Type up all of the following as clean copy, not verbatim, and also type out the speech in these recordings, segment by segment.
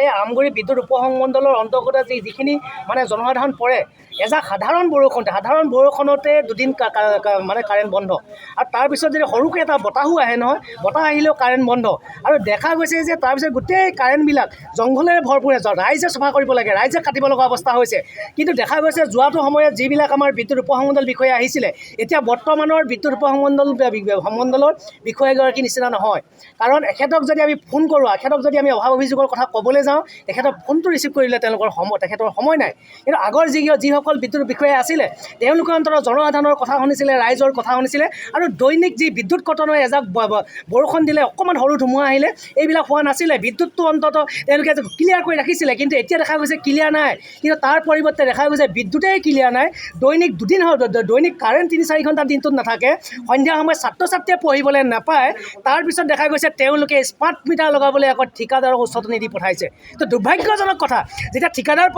এই আমগুৰি বিদ্যুৎ উপসংমণ্ডলৰ অন্তৰ্গত যিখিনি মানে জনসাধাৰণ পৰে, এজাক সাধাৰণ বৰষুণতে দুদিন মানে কাৰেণ্ট বন্ধ। আৰু তাৰপিছত যদি সৰুকৈ এটা বতাহো আহে নহয়, বতাহ আহিলেও কাৰেণ্ট বন্ধ। আৰু দেখা গৈছে যে তাৰপিছত গোটেই কাৰেণ্টবিলাক জংঘলেৰে ভৰপূৰ, ৰাইজে চফা কৰিব লাগে, ৰাইজে কাটিব লগা অৱস্থা হৈছে। কিন্তু দেখা গৈছে যোৱাটো সময়ত যিবিলাক আমাৰ বিদ্যুৎ উপসংমণ্ডল বিষয়া আহিছিলে, এতিয়া বৰ্তমানৰ বিদ্যুৎ উপসংমণ্ডলৰ বিষয়াগৰাকীৰ নিচিনা নহয়। কাৰণ এখেতক যদি আমি ফোন কৰোঁ, এখেতক যদি আমি অভাৱ অভিযোগৰ কথা ক'বলৈ যাওঁ, তেখেতক ফোনটো ৰিচিভ কৰিলে তেখেতৰ সময় নাই। কিন্তু আগৰ যিসকল বিদ্যুৎ বিষয়া আছিলে, তেওঁলোকে অন্ততঃ জনসাধাৰণৰ কথা শুনিছিলে, ৰাইজৰ কথা শুনিছিলে। আৰু দৈনিক যি বিদ্যুৎ কটনৰ এজাক বৰষুণ দিলে, অকণমান সৰু ধুমুহা আহিলে, এইবিলাক হোৱা নাছিলে। বিদ্যুৎটো অন্ততঃ তেওঁলোকে ক্লিয়াৰ কৰি ৰাখিছিলে। কিন্তু এতিয়া দেখা গৈছে ক্লিয়াৰ নাই। কিন্তু তাৰ পৰিৱৰ্তে দেখা গৈছে বিদ্যুতেই ক্লিয়াৰ নাই। দৈনিক দুদিন দৈনিক কাৰেণ্ট ৩-৪ ঘণ্টা দিনটোত নাথাকে। সন্ধিয়া সময়ত ছাত্ৰ ছাত্ৰীয়ে পঢ়িবলৈ নাপায়। তাৰপিছত দেখা গৈছে তেওঁলোকে স্মাৰ্ট মিটাৰ লগাবলৈ আকৌ ঠিকাদাৰক উচতনি দি পঠাইছে। তো দুৰ্ভাগ্যজনক কথা, যেতিয়া ঠিকাদাৰ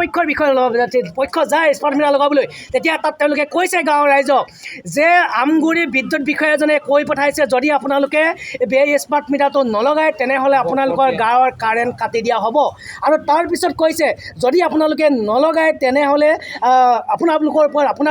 পক্ষ যায় স্মাৰ্ট মিটাৰ লগাবলৈ, তেতিয়া তাত তেওঁলোকে কৈছে গাঁৱৰ ৰাইজক যে আমগুৰি বিদ্যুৎ বিষয়াজনে কৈ পঠাইছে, যদি আপোনালোকে এই স্মাৰ্ট মিটাৰটো নলগায় তেনেহ'লে আপোনালোকৰ গাঁৱৰ কাৰেণ্ট কাটি দিয়া হ'ব। আৰু তাৰপিছত কৈছে যদি আপোনালোকে নলগায় তেনেহ'লে আপোনাৰ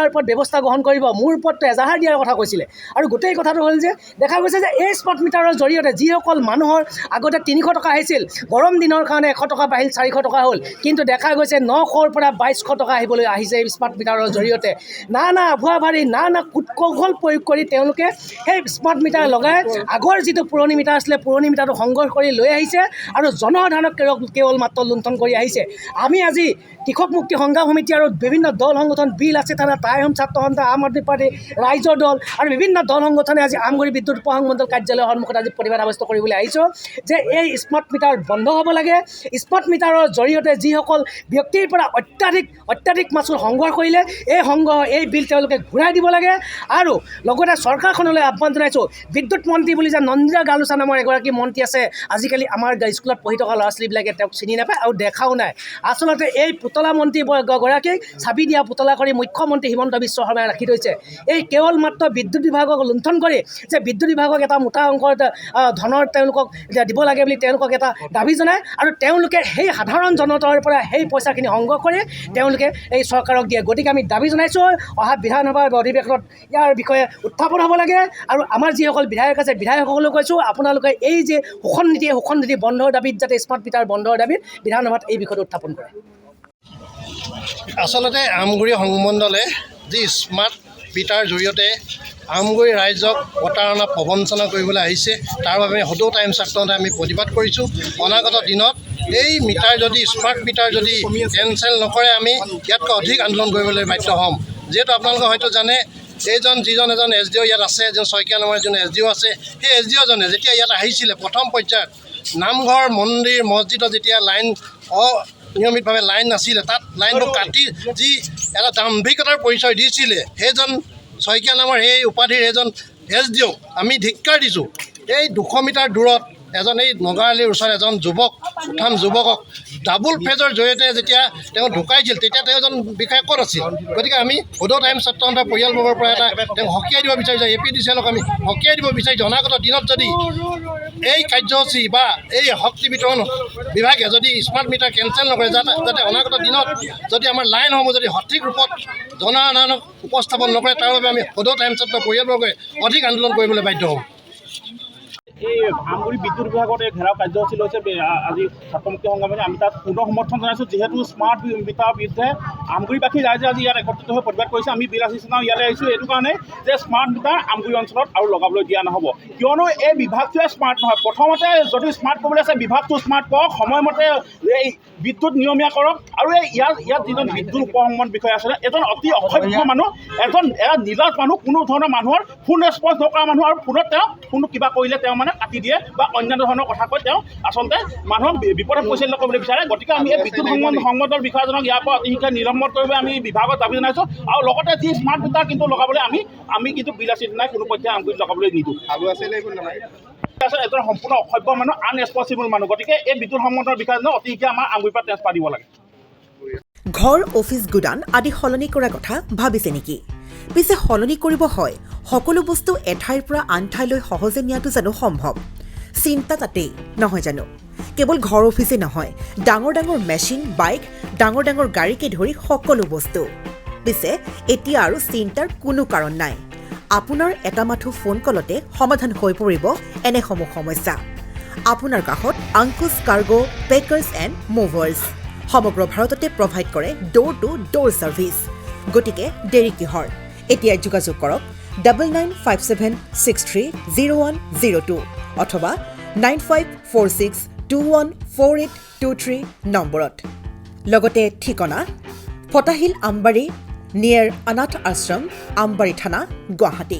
ওপৰত ব্যৱস্থা গ্ৰহণ কৰিব। মোৰ ওপৰতো এজাহাৰ দিয়াৰ কথা কৈছিলে। আৰু গোটেই কথাটো হ'ল যে দেখা গৈছে যে এই স্মাৰ্ট মিটাৰৰ জৰিয়তে যিসকল মানুহৰ আগতে 300 টকা আহিছিল, গৰম দিনৰ কাৰণে 100 টকা বাঢ়িল, 400 টকা হ'ল। কিন্তু দেখা গৈছে 900ৰ পৰা 2200 টকা আহিছে এই স্মাৰ্ট মিটাৰৰ জৰিয়তে। নানা ভুৱাভাৰী, নানা কৌশল প্ৰয়োগ কৰি তেওঁলোকে সেই স্মাৰ্ট মিটাৰ লগাই আগৰ যিটো পুৰণি মিটাৰ আছিলে, পুৰণি মিটাৰটো সংগ্ৰহ কৰি লৈ আহিছে আৰু জনসাধাৰণক কেৱল মাত্ৰ লুণ্ঠন কৰি আহিছে। আমি আজি কৃষক মুক্তি সংগ্ৰাম সমিতি আৰু বিভিন্ন দল সংগঠন, বিল আছে থানা, টাই-আহোম ছাত্ৰ সন্থা, আম আদমি পাৰ্টি, ৰাইজৰ দল আৰু বিভিন্ন দল সংগঠনে আজি আমগুৰি বিদ্যুৎ উপসংমণ্ডল কাৰ্যালয়ৰ সন্মুখত আজি প্ৰতিবাদ সাব্যস্ত কৰিবলৈ আহিছোঁ যে এই স্মাৰ্ট মিটাৰ বন্ধ হ'ব লাগে। স্মাৰ্ট মিটাৰৰ জৰিয়তে যিসকল ব্যক্তিৰ পৰা অত্যাধিক মাচুল সংগ্ৰহ কৰিলে, এই বিল তেওঁলোকে ঘূৰাই দিব লাগে। আৰু লগতে চৰকাৰখনলৈ আহ্বান জনাইছোঁ, বিদ্যুৎ মন্ত্ৰী বুলি যে নন্দিতা গালুচা নামৰ এগৰাকী মন্ত্ৰী আছে, আজিকালি আমাৰ স্কুলত পঢ়ি থকা ল'ৰা ছোৱালীবিলাকে তেওঁক চিনি নাপায় আৰু দেখাও নাই। আচলতে এই পুতলা মন্ত্ৰী গৰাকীক চাবি দিয়া পুতলা কৰি মুখ্যমন্ত্ৰী হিমন্ত বিশ্ব শৰ্মাই ৰাখি থৈছে। এই কেৱল মাত্ৰ বিদ্যুৎ বিভাগক লুণ্ঠন কৰি যে বিদ্যুৎ বিভাগক এটা মোটা অংকৰ ধনৰ তেওঁলোকক দিব লাগে বুলি তেওঁলোকক এটা দাবী জনায়। আৰু তেওঁলোকে সেই সাধাৰণ জনতাৰ পৰা সেই পইচাখিনি সংগ্ৰহ কৰি তেওঁলোকে এই চৰকাৰক দিয়ে। গতিকে আমি দাবী জনাইছোঁ, অহা বিধানসভাৰ অধিৱেশনত ইয়াৰ বিষয়ে উত্থাপন হ'ব লাগে। আৰু আমাৰ যিসকল বিধায়ক আছে, বিধায়কসকলেও কৈছোঁ, আপোনালোকে এই যে শোষণ নীতি বন্ধৰ দাবীত যাতে স্মাৰ্ট মিটাৰ বন্ধৰ দাবীত বিধানসভাত এই বিষয়টো উত্থাপন কৰে। আচলতে আমগুৰি সংমণ্ডলে যি স্মাৰ্ট মিটাৰ জৰিয়তে আমগুৰি ৰাইজক প্ৰতাৰণা প্ৰবঞ্চনা কৰিবলৈ আহিছে, তাৰ বাবে সদৌ টাইম ছাত্ৰসন্থাই আমি প্ৰতিবাদ কৰিছোঁ। অনাগত দিনত এই মিটাৰ যদি স্মাৰ্ট মিটাৰ যদি কেঞ্চেল নকৰে, আমি ইয়াতকৈ অধিক আন্দোলন কৰিবলৈ বাধ্য হ'ম। যিহেতু আপোনালোকে হয়তো জানে, যিজন এজন SDO ইয়াত আছে, এজন শইকীয়া নামৰ এজন SDO আছে, সেই SDOজনে যেতিয়া ইয়াত আহিছিলে প্ৰথম পৰ্যায়ত নামঘৰ, মন্দিৰ, মছজিদত যেতিয়া নিয়মিতভাৱে লাইন নাছিলে, তাত লাইনবোৰ কাটি যি এটা দাম্ভিকতাৰ পৰিচয় দিছিলে, সেইজন শইকীয়া নামৰ সেই উপাধিৰ এজন SDOক আমি ধিক্কাৰ দিছোঁ। এই 200 মিটাৰ দূৰত এই নগাঁৱলীৰ ওচৰত এজন যুৱকক ডাবুল ফেজৰ জৰিয়তে যেতিয়া তেওঁ ঢুকাইছিল, তেতিয়া তেওঁ এজন বিষয়া ক'ত আছিল? গতিকে আমি সদৌ টাইম ছাত্ৰ সন্থাৰ পৰিয়ালবৰ্গৰ পৰা তেওঁক সকীয়াই দিব বিচাৰিছোঁ, APDCLক আমি সকীয়াই দিব বিচাৰিছোঁ। অনাগত দিনত যদি এই কাৰ্যসূচী বা এই শক্তি বিতৰণ বিভাগে যদি স্মাৰ্ট মিটাৰ কেঞ্চেল নকৰে, যাতে অনাগত দিনত যদি আমাৰ লাইনসমূহ যদি সঠিক ৰূপত জনসাধাৰণক উপস্থাপন নকৰে, তাৰ বাবে আমি সদৌ টাইম ছাত্ৰ পৰিয়ালবৰ্গই অধিক আন্দোলন কৰিবলৈ বাধ্য হ'ম। এই আমগুৰি বিদ্যুৎ বিভাগত এই ঘেৰাও কাৰ্যসূচী লৈছে আজি ছাত্ৰমুক্তি সংগ্ৰামী। আমি তাত পূৰ্ণ সমৰ্থন জনাইছোঁ। যিহেতু স্মাৰ্ট মিটাৰৰ বিৰুদ্ধে আমগুৰিবাসী ৰাইজে আজি ইয়াত একত্ৰিত হৈ প্ৰতিবাদ কৰিছে। আমি বিল আছিষ্টেণ্ট ইয়ালৈ আহিছোঁ এইটো কাৰণে যে স্মাৰ্ট মিটাৰ আমগুৰি অঞ্চলত আৰু লগাবলৈ দিয়া নহ'ব। কিয়নো এই বিভাগটোৱে স্মাৰ্ট নহয়। প্ৰথমতে যদি স্মাৰ্ট কৰিবলৈ আছে, বিভাগটো স্মাৰ্ট কৰক, সময়মতে এই বিদ্যুৎ নিয়মীয়া কৰক। আৰু ইয়াত যিজন বিদ্যুৎ উপসংমণ্ডল বিষয়া আছিলে, এজন অতি অসভ্য মানুহ, এজন নিলাজ মানুহ, কোনো ধৰণৰ মানুহৰ ফোন ৰেছপঞ্চ নকৰা মানুহ। আৰু ফোনত তেওঁ কোনো কিবা কৰিলে তেওঁ কাটি দিয়ে বা অন্যান্য ধৰণৰ কথা কৈ তেওঁ আচলতে মানুহক বিপদত পৰিচালিত কৰিবলৈ বিচাৰে। গতিকে আমি এই বিদ্যুৎ সংমণ্ডল বিষয়াজনক ইয়াৰ পৰা অতি শীঘ্ৰে নিলম্বন কৰিবলৈ আমি বিভাগত দাবী জনাইছোঁ। আৰু লগতে যি স্মাৰ্ট মিটাৰ কিন্তু লগাবলৈ আমি কিন্তু বিল আছিষ্টেণ্ট নাই, কোনো পৰ্যায়ে আমগুৰিত লগাবলৈ নিদিওঁ। এজন সম্পূৰ্ণ অসভ্য মানুহ, আনৰেছপঞ্চিবল মানুহ। গতিকে এই বিদ্যুৎ সংমণ্ডল বিষয়াজনক অতি শীঘ্ৰে আমাৰ আমগুৰিৰ পৰা ট্ৰেন্সফাৰ দিব লাগে। ঘৰ, অফিচ, গুদান আদি সলনি কৰাৰ কথা ভাবিছে নেকি? পিছে সলনি কৰিব হয়, সকলো বস্তু এঠাইৰ পৰা আন ঠাইলৈ সহজে নিয়াটো জানো সম্ভৱ? চিন্তা তাতেই নহয় জানো? কেৱল ঘৰ অফিচেই নহয়, ডাঙৰ ডাঙৰ মেচিন, বাইক, ডাঙৰ ডাঙৰ গাড়ীকে ধৰি সকলো বস্তু। পিছে এতিয়া আৰু চিন্তাৰ কোনো কাৰণ নাই। আপোনাৰ এটা মাথো ফোন কলতে সমাধান হৈ পৰিব এনেসমূহ সমস্যা। আপোনাৰ কাষত আংকুশ কাৰ্গো পেকাৰ্ছ এণ্ড মুভাৰ্ছ সমগ্ৰ ভাৰততে প্ৰভাইড কৰে ড'ৰ টু ড'ৰ ছাৰ্ভিচ। গতিকে দেৰি কিহৰ? এতিয়াই যোগাযোগ কৰক 9957630102 অথবা 9546214823 নম্বৰত। লগতে ঠিকনা ফটাহিল আমবাৰী নিয়েৰ অনাথ আশ্ৰম, আমবাৰী থানা, গুৱাহাটী।